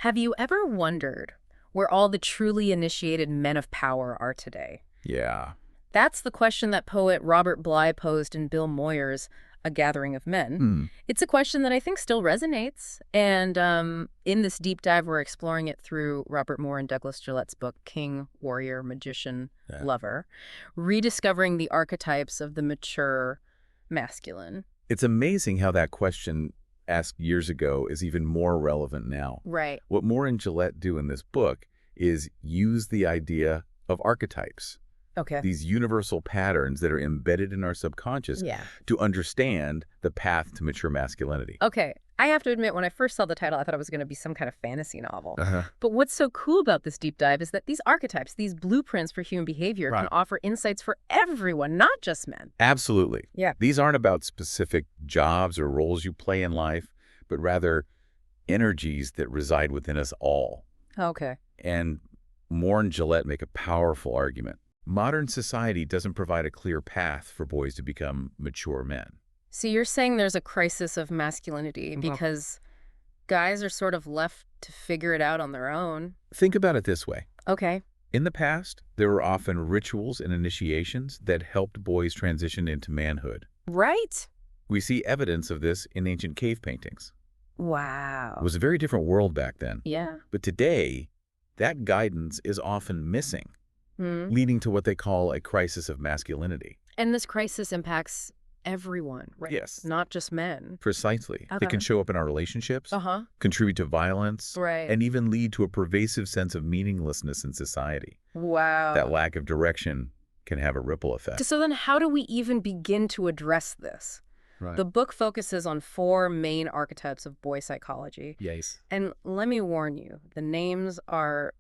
Have you ever wondered where all the truly initiated men of power are today? Yeah. That's the question that poet Robert Bly posed in Bill Moyer's A Gathering of Men. Hmm. It's a question that I think still resonates. And in this deep dive, we're exploring it through Robert Moore and Douglas Gillette's book, King, Warrior, Magician, Yeah. Lover, rediscovering the archetypes of the mature masculine. It's amazing how that question asked years ago is even more relevant now. Right. What Moore and Gillette do in this book is use the idea of archetypes, Okay. these universal patterns that are embedded in our subconscious Yeah. to understand the path to mature masculinity. Okay. I have to admit, when I first saw the title, I thought it was going to be some kind of fantasy novel. Uh-huh. But what's so cool about this deep dive is that these archetypes, these blueprints for human behavior, can Right. offer insights for everyone, not just men. Absolutely. Yeah. These aren't about specific jobs or roles you play in life, but rather energies that reside within us all. Okay. And Moore and Gillette make a powerful argument. Modern society doesn't provide a clear path for boys to become mature men. So you're saying there's a crisis of masculinity Well- because guys are sort of left to figure it out on their own. Think about it this way. Okay. In the past, there were often rituals and initiations that helped boys transition into manhood. Right? We see evidence of this in ancient cave paintings. Wow. It was a very different world back then. Yeah. But today, that guidance is often missing, Hmm. leading to what they call a crisis of masculinity. And this crisis impacts everyone, right? Yes. Not just men. Precisely. Okay. It can show up in our relationships, Uh-huh. contribute to violence, Right. and even lead to a pervasive sense of meaninglessness in society. Wow. That lack of direction can have a ripple effect. So then how do we even begin to address this? Right. The book focuses on 4 main archetypes of boy psychology. Yes. And let me warn you, the names are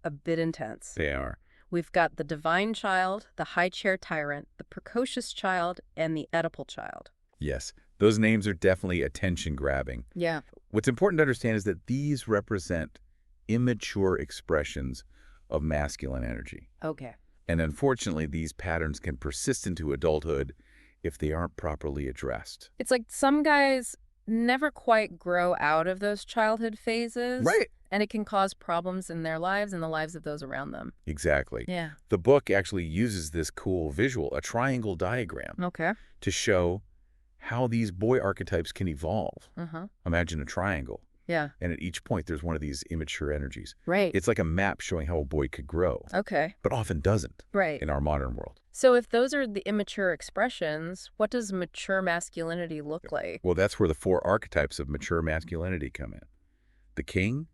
a bit intense. They are. We've got the divine child, the high chair tyrant, the precocious child, and the Oedipal child. Yes. Those names are definitely attention-grabbing. Yeah. What's important to understand is that these represent immature expressions of masculine energy. Okay. And unfortunately, these patterns can persist into adulthood if they aren't properly addressed. It's like some guys never quite grow out of those childhood phases. And it can cause problems in their lives and the lives of those around them. Exactly. Yeah. The book actually uses this cool visual, a triangle diagram, Okay. to show how these boy archetypes can evolve. Uh-huh. Imagine a triangle, Yeah. and at each point there's one of these immature energies. Right. It's like a map showing how a boy could grow, Okay. but often doesn't Right. in our modern world. So if those are the immature expressions, what does mature masculinity look like? Well, that's where the 4 archetypes of mature masculinity come in. The king,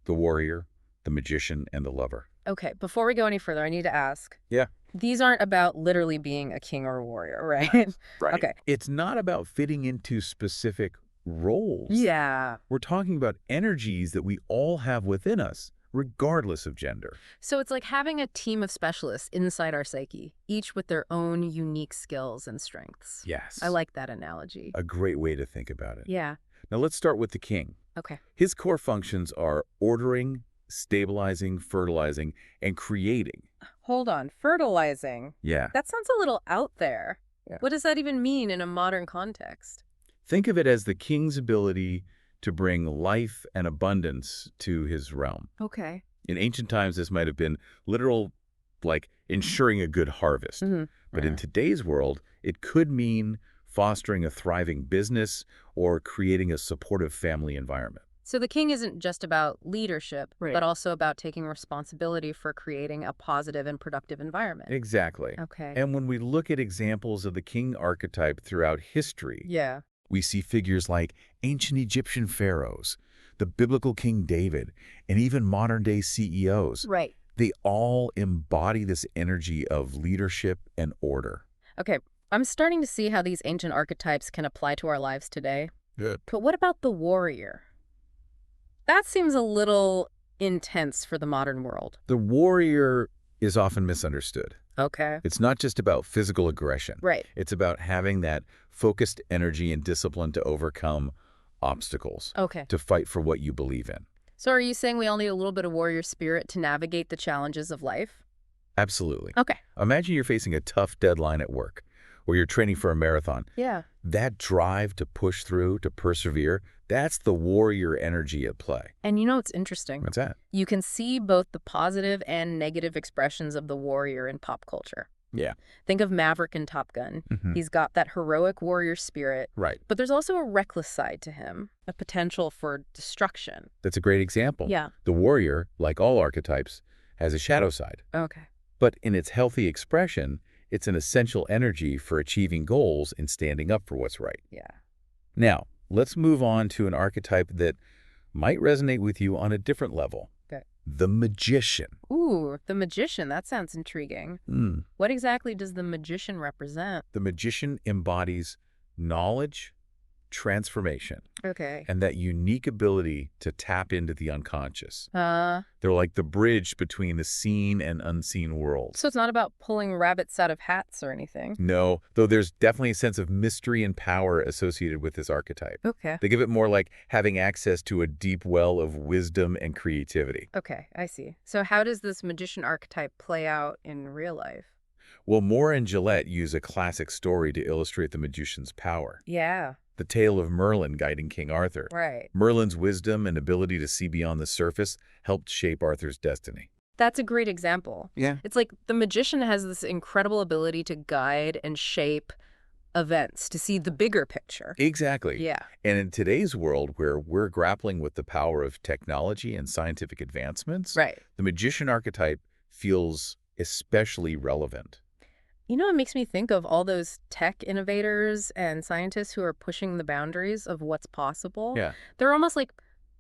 the warrior, the magician, and the lover. Okay, before we go any further, I need to ask. Yeah. These aren't about literally being a king or a warrior, right? Right. Okay. It's not about fitting into specific roles. Yeah. We're talking about energies that we all have within us, regardless of gender. So it's like having a team of specialists inside our psyche, each with their own unique skills and strengths. Yes. I like that analogy. A great way to think about it. Yeah. Now let's start with the king. Okay. His core functions are ordering, stabilizing, fertilizing, and creating. Hold on. Fertilizing. Yeah. That sounds a little out there. Yeah. What does that even mean in a modern context? Think of it as the king's ability to bring life and abundance to his realm. Okay. In ancient times, this might have been literal, like ensuring a good harvest. Mm-hmm. But in today's world, it could mean fostering a thriving business or creating a supportive family environment. So the king isn't just about leadership, Right. but also about taking responsibility for creating a positive and productive environment. Exactly. Okay. And when we look at examples of the king archetype throughout history, Yeah. we see figures like ancient Egyptian pharaohs, the biblical King David, and even modern-day CEOs. Right. They all embody this energy of leadership and order. Okay. I'm starting to see how these ancient archetypes can apply to our lives today. Good. But what about the warrior? That seems a little intense for the modern world. The warrior is often misunderstood. Okay. It's not just about physical aggression. Right. It's about having that focused energy and discipline to overcome obstacles, Okay. to fight for what you believe in. So are you saying we all need a little bit of warrior spirit to navigate the challenges of life? Absolutely. Okay. Imagine you're facing a tough deadline at work. or you're training for a marathon. Yeah. That drive to push through, to persevere, that's the warrior energy at play. And you know what's interesting? What's that? You can see both the positive and negative expressions of the warrior in pop culture. Yeah. Think of Maverick in Top Gun. He's got that heroic warrior spirit, Right. but there's also a reckless side to him, a potential for destruction. That's a great example. Yeah. The warrior, like all archetypes, has a shadow side. Okay. But in its healthy expression, it's an essential energy for achieving goals and standing up for what's right. Yeah. Now, let's move on to an archetype that might resonate with you on a different level. Okay. The magician. Ooh, the magician. That sounds intriguing. What exactly does the magician represent? The magician embodies knowledge, transformation, Okay. and that unique ability to tap into the unconscious. So They're like the bridge between the seen and unseen worlds. it's not about pulling rabbits out of hats or anything. No, though there's definitely a sense of mystery and power associated with this archetype. Okay. They give it more like having access to a deep well of wisdom and creativity. Okay, I see. So how does this magician archetype play out in real life? Well, Moore and Gillette use a classic story to illustrate the magician's power. Yeah, The tale of Merlin guiding King Arthur. right. Merlin's wisdom and ability to see beyond the surface helped shape Arthur's destiny. That's a great example. Yeah. It's like the magician has this incredible ability to guide and shape events, to see the bigger picture. Exactly. Yeah. And in today's world where we're grappling with the power of technology and scientific advancements, Right. the magician archetype feels especially relevant. You know, it makes me think of all those tech innovators and scientists who are pushing the boundaries of what's possible. Yeah. They're almost like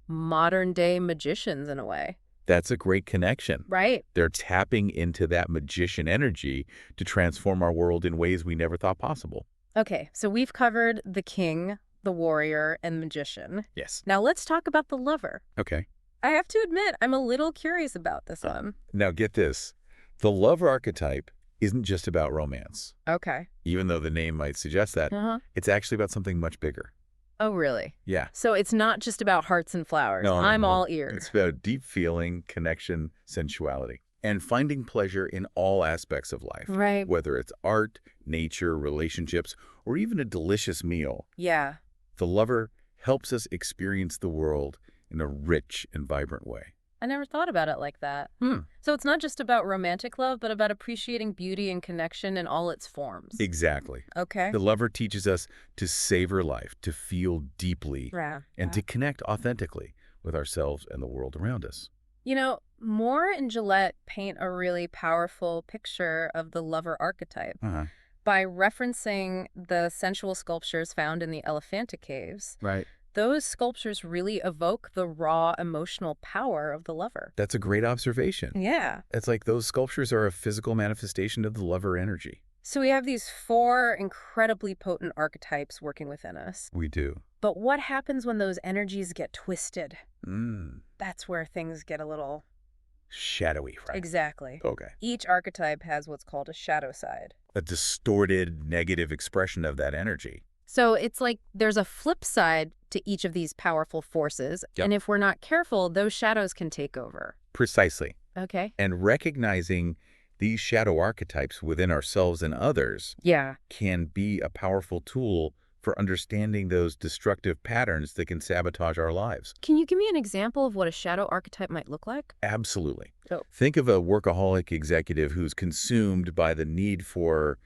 modern day magicians in a way. That's a great connection. Right. They're tapping into that magician energy to transform our world in ways we never thought possible. Okay, so we've covered the king, the warrior, and magician. Yes. Now let's talk about the lover. Okay. I have to admit, I'm a little curious about this one. Now get this. The lover archetype isn't just about romance. Okay. Even though the name might suggest that, Uh-huh. it's actually about something much bigger. Oh, really? Yeah. So it's not just about hearts and flowers. No, I'm no. all It's ears. about deep feeling, connection, sensuality, and finding pleasure in all aspects of life. Right. Whether it's art, nature, relationships, or even a delicious meal, Yeah. the lover helps us experience the world in a rich and vibrant way. I never thought about it like that. So it's not just about romantic love, but about appreciating beauty and connection in all its forms. Exactly. Okay. The lover teaches us to savor life, to feel deeply, Yeah. and to connect authentically with ourselves and the world around us. You know, Moore and Gillette paint a really powerful picture of the lover archetype by referencing the sensual sculptures found in the Elephanta caves. Right. Those sculptures really evoke the raw emotional power of the lover. That's a great observation. Yeah. It's like those sculptures are a physical manifestation of the lover energy. So we have these 4 incredibly potent archetypes working within us. We do. But what happens when those energies get twisted? Mm. That's where things get a little... Shadowy, right? Exactly. Okay. Each archetype has what's called a shadow side. A distorted, negative expression of that energy. So it's like there's a flip side to each of these powerful forces. Yep. And if we're not careful, those shadows can take over. Precisely. Okay. And recognizing these shadow archetypes within ourselves and others Yeah. can be a powerful tool for understanding those destructive patterns that can sabotage our lives. Can you give me an example of what a shadow archetype might look like? Absolutely. Oh. Think of a workaholic executive who's consumed by the need for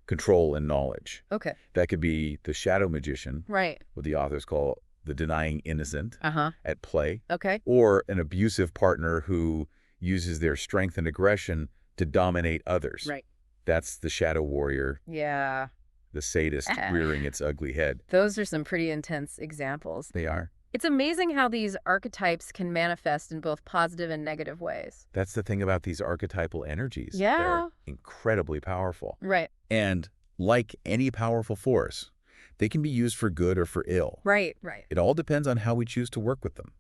control and knowledge. Okay. That could be the shadow magician, Right. what the authors call the denying innocent, Uh-huh. at play, Okay. or an abusive partner who uses their strength and aggression to dominate others. Right. That's the shadow warrior, Yeah. the sadist rearing its ugly head. Those are some pretty intense examples. They are. It's amazing how these archetypes can manifest in both positive and negative ways. That's the thing about these archetypal energies. Yeah. They're incredibly powerful. Right. And like any powerful force, they can be used for good or for ill. Right. Right. It all depends on how we choose to work with them.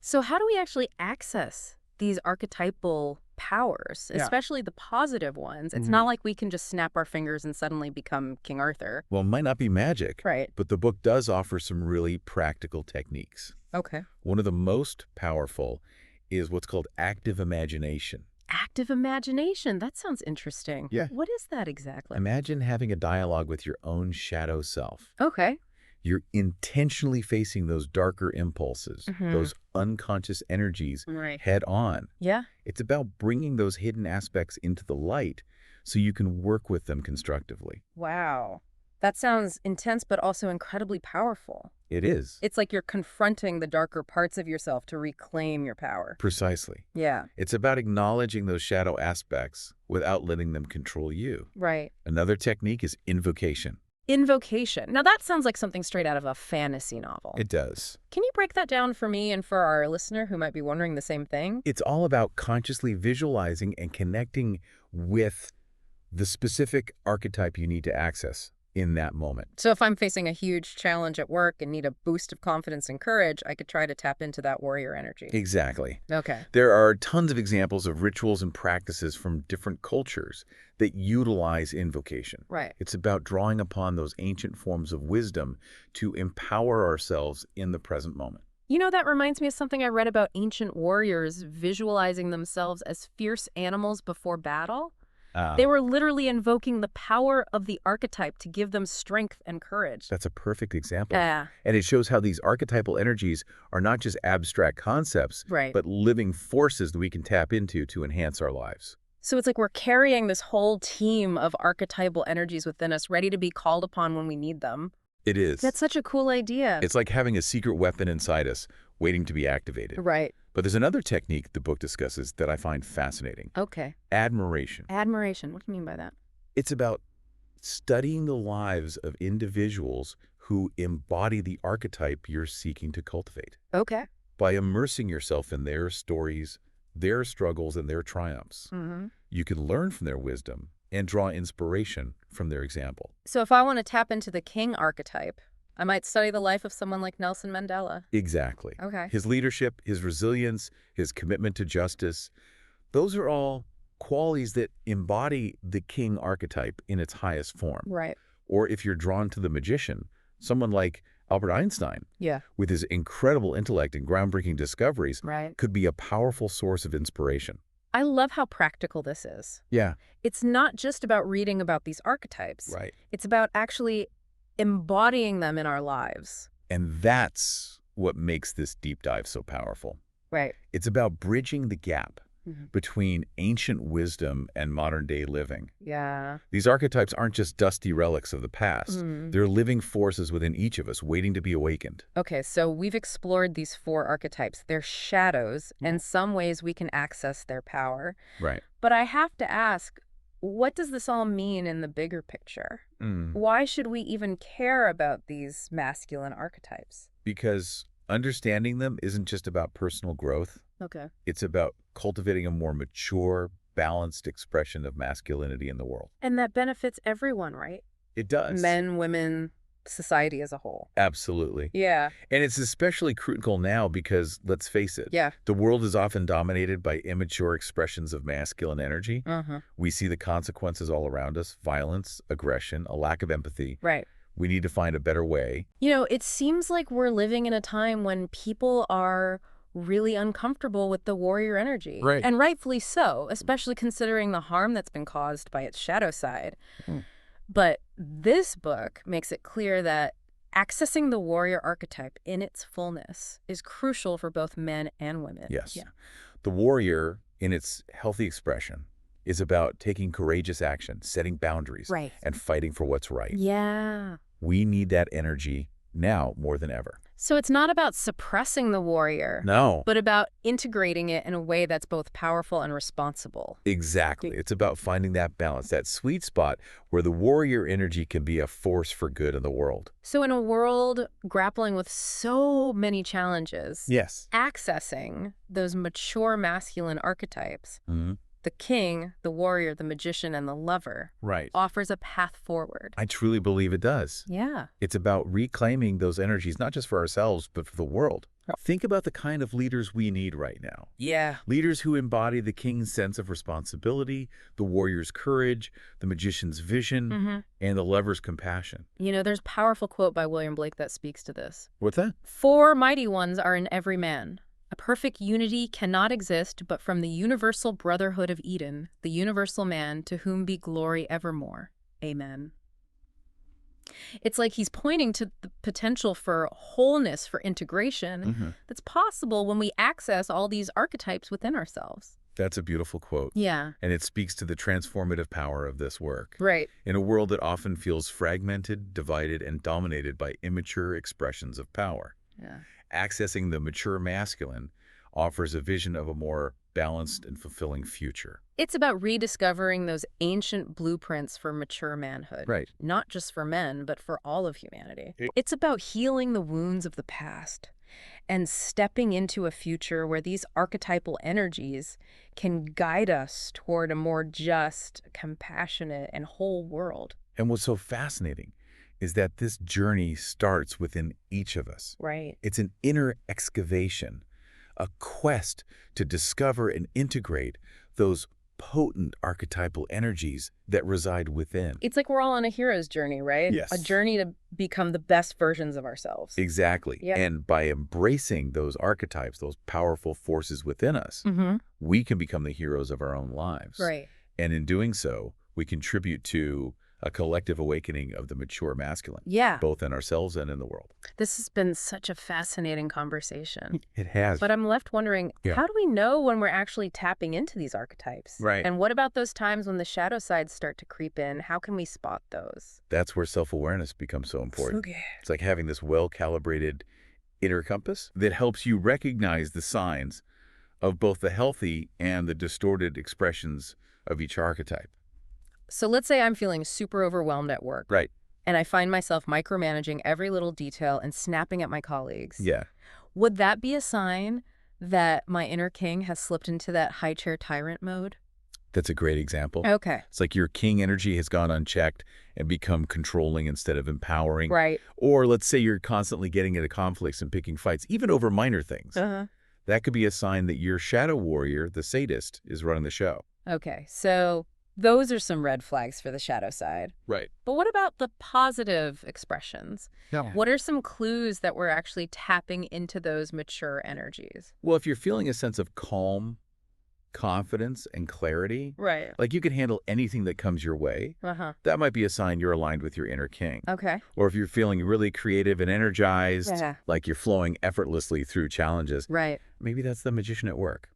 So how do we actually access these archetypal powers, Yeah. especially the positive ones? It's not like we can just snap our fingers and suddenly become King Arthur. Well, it might not be magic, Right. but the book does offer some really practical techniques. Okay. One of the most powerful is what's called active imagination. active imagination. That sounds interesting. Yeah. What is that exactly? Imagine having a dialogue with your own shadow self. Okay. You're intentionally facing those darker impulses, Mm-hmm. those unconscious energies Right. head on. Yeah. It's about bringing those hidden aspects into the light so you can work with them constructively. Wow. That sounds intense, but also incredibly powerful. It is. It's like you're confronting the darker parts of yourself to reclaim your power. Precisely. Yeah. It's about acknowledging those shadow aspects without letting them control you. Right. Another technique is invocation. Invocation. Now that sounds like something straight out of a fantasy novel. It does. Can you break that down for me and for our listener who might be wondering the same thing? It's all about consciously visualizing and connecting with the specific archetype you need to access in that moment. So if I'm facing a huge challenge at work and need a boost of confidence and courage, I could try to tap into that warrior energy. Exactly. Okay. There are tons of examples of rituals and practices from different cultures that utilize invocation. Right. It's about drawing upon those ancient forms of wisdom to empower ourselves in the present moment. You know, that reminds me of something I read about ancient warriors visualizing themselves as fierce animals before battle. They were literally invoking the power of the archetype to give them strength and courage. That's a perfect example. Yeah. And it shows how these archetypal energies are not just abstract concepts, Right. but living forces that we can tap into to enhance our lives. So it's like we're carrying this whole team of archetypal energies within us, ready to be called upon when we need them. It is. That's such a cool idea. It's like having a secret weapon inside us, waiting to be activated. Right. But there's another technique the book discusses that I find fascinating. Okay. Admiration. Admiration. What do you mean by that? It's about studying the lives of individuals who embody the archetype you're seeking to cultivate. Okay. By immersing yourself in their stories, their struggles, and their triumphs, Mm-hmm. you can learn from their wisdom and draw inspiration from their example. So if I want to tap into the king archetype, I might study the life of someone like Nelson Mandela. Exactly. Okay. His leadership, his resilience, his commitment to justice, those are all qualities that embody the king archetype in its highest form. Right. Or if you're drawn to the magician, someone like Albert Einstein, Yeah. with his incredible intellect and groundbreaking discoveries, Right. could be a powerful source of inspiration. I love how practical this is. Yeah. It's not just about reading about these archetypes. Right. It's about actually embodying them in our lives. And that's what makes this deep dive so powerful. Right. It's about bridging the gap Mhm. between ancient wisdom and modern-day living. Yeah. These archetypes aren't just dusty relics of the past. Mm. They're living forces within each of us, waiting to be awakened. Okay, so we've explored these 4 archetypes. They're shadows, and some ways we can access their power. Right. But I have to ask, what does this all mean in the bigger picture? Why should we even care about these masculine archetypes? Because understanding them isn't just about personal growth. Okay. It's about cultivating a more mature, balanced expression of masculinity in the world. And that benefits everyone, right? It does. Men, women, society as a whole. Absolutely. Yeah. And it's especially critical now because, let's face it, Yeah. the world is often dominated by immature expressions of masculine energy. Uh-huh. We see the consequences all around us: violence, aggression, a lack of empathy. Right. We need to find a better way. You know, it seems like we're living in a time when people are really uncomfortable with the warrior energy. Right. And rightfully so, especially considering the harm that's been caused by its shadow side. Mm. But this book makes it clear that accessing the warrior archetype in its fullness is crucial for both men and women. Yes. Yeah. The warrior, in its healthy expression, is about taking courageous action, setting boundaries, Right. and fighting for what's right. Yeah. We need that energy now more than ever. So it's not about suppressing the warrior, No. but about integrating it in a way that's both powerful and responsible. Exactly. It's about finding that balance, that sweet spot where the warrior energy can be a force for good in the world. So in a world grappling with so many challenges, Yes. accessing those mature masculine archetypes, Mm-hmm. the king, the warrior, the magician, and the lover, Right. offers a path forward. I truly believe it does. Yeah. It's about reclaiming those energies, not just for ourselves, but for the world. Yep. Think about the kind of leaders we need right now. Yeah. Leaders who embody the king's sense of responsibility, the warrior's courage, the magician's vision, Mm-hmm. and the lover's compassion. You know, there's a powerful quote by William Blake that speaks to this. What's that? 4 mighty ones are in every man: A perfect unity cannot exist but from the universal brotherhood of Eden, the universal man, to whom be glory evermore. Amen. It's like he's pointing to the potential for wholeness, for integration, that's possible when we access all these archetypes within ourselves. That's a beautiful quote. Yeah. And it speaks to the transformative power of this work. Right. In a world that often feels fragmented, divided, and dominated by immature expressions of power. Yeah. Accessing the mature masculine offers a vision of a more balanced and fulfilling future. It's about rediscovering those ancient blueprints for mature manhood. Right. Not just for men, but for all of humanity. It's about healing the wounds of the past and stepping into a future where these archetypal energies can guide us toward a more just, compassionate, and whole world. And what's so fascinating is that this journey starts within each of us. Right. It's an inner excavation, a quest to discover and integrate those potent archetypal energies that reside within. It's like we're all on a hero's journey, right? Yes. A journey to become the best versions of ourselves. Exactly. Yep. And by embracing those archetypes, those powerful forces within us, we can become the heroes of our own lives. Right. And in doing so, we contribute to a collective awakening of the mature masculine. Yeah. Both in ourselves and in the world. This has been such a fascinating conversation. It has. But I'm left wondering, how do we know when we're actually tapping into these archetypes? Right. And what about those times when the shadow sides start to creep in? How can we spot those? That's where self-awareness becomes so important. Okay. It's like having this well-calibrated inner compass that helps you recognize the signs of both the healthy and the distorted expressions of each archetype. So let's say I'm feeling super overwhelmed at work. Right. And I find myself micromanaging every little detail and snapping at my colleagues. Yeah. Would that be a sign that my inner king has slipped into that high chair tyrant mode? That's a great example. Okay. It's like your king energy has gone unchecked and become controlling instead of empowering. Right. Or let's say you're constantly getting into conflicts and picking fights, even over minor things. That could be a sign that your shadow warrior, the sadist, is running the show. Okay. So those are some red flags for the shadow side. Right. But what about the positive expressions? Yeah. What are some clues that we're actually tapping into those mature energies? Well, if you're feeling a sense of calm, confidence, and clarity, Right. like you can handle anything that comes your way, that might be a sign you're aligned with your inner king. Okay. Or if you're feeling really creative and energized, like you're flowing effortlessly through challenges, Right. maybe that's the magician at work.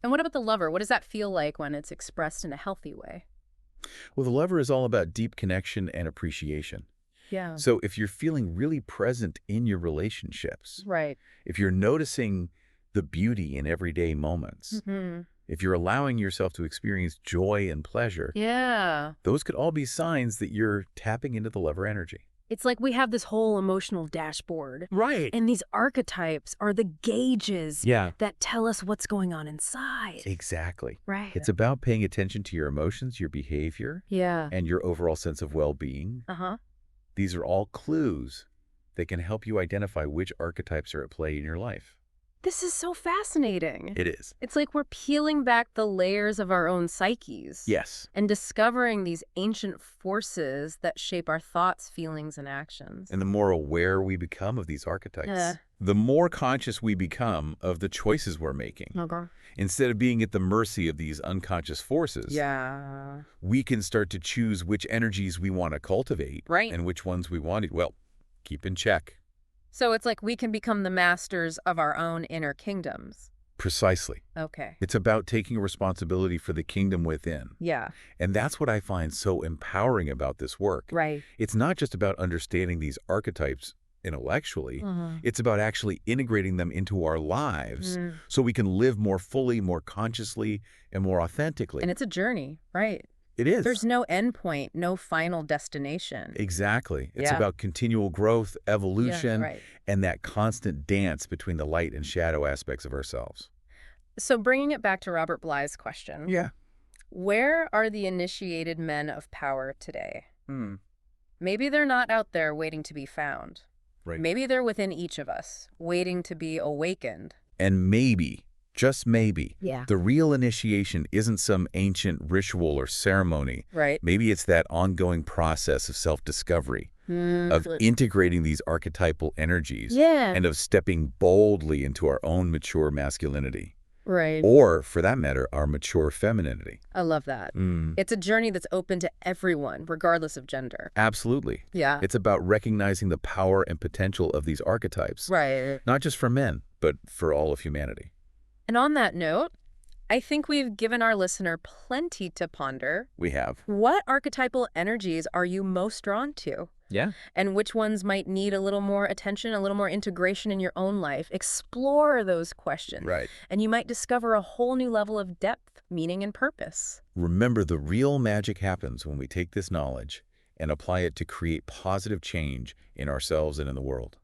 And what about the lover? What does that feel like when it's expressed in a healthy way? Well, the lover is all about deep connection and appreciation. Yeah. So if you're feeling really present in your relationships, Right. if you're noticing the beauty in everyday moments, if you're allowing yourself to experience joy and pleasure, those could all be signs that you're tapping into the lover energy. It's like we have this whole emotional dashboard. Right. And these archetypes are the gauges Yeah. that tell us what's going on inside. Exactly. Right. It's about paying attention to your emotions, your behavior, and your overall sense of well-being. These are all clues that can help you identify which archetypes are at play in your life. This is so fascinating. It is. It's like we're peeling back the layers of our own psyches. Yes. And discovering these ancient forces that shape our thoughts, feelings, and actions. And the more aware we become of these archetypes, the more conscious we become of the choices we're making. Instead of being at the mercy of these unconscious forces, we can start to choose which energies we want to cultivate and which ones we want to, well, keep in check. So it's like we can become the masters of our own inner kingdoms. Precisely. Okay. It's about taking responsibility for the kingdom within. Yeah. And that's what I find so empowering about this work. Right. It's not just about understanding these archetypes intellectually. It's about actually integrating them into our lives so we can live more fully, more consciously, and more authentically. And it's a journey, right? It is. There's no endpoint, no final destination. Exactly. It's about continual growth, evolution, and that constant dance between the light and shadow aspects of ourselves. So bringing it back to Robert Bly's question. Where are the initiated men of power today? Maybe they're not out there waiting to be found. Maybe they're within each of us, waiting to be awakened. And maybe, just maybe, the real initiation isn't some ancient ritual or ceremony. Maybe it's that ongoing process of self-discovery, of integrating these archetypal energies and of stepping boldly into our own mature masculinity. Right. Or, for that matter, our mature femininity. I love that. It's a journey that's open to everyone, regardless of gender. Absolutely. Yeah. It's about recognizing the power and potential of these archetypes. Right. Not just for men, but for all of humanity. And on that note, I think we've given our listener plenty to ponder. We have. What archetypal energies are you most drawn to? Yeah. And which ones might need a little more attention, a little more integration in your own life? Explore those questions. Right. And you might discover a whole new level of depth, meaning, and purpose. Remember, the real magic happens when we take this knowledge and apply it to create positive change in ourselves and in the world.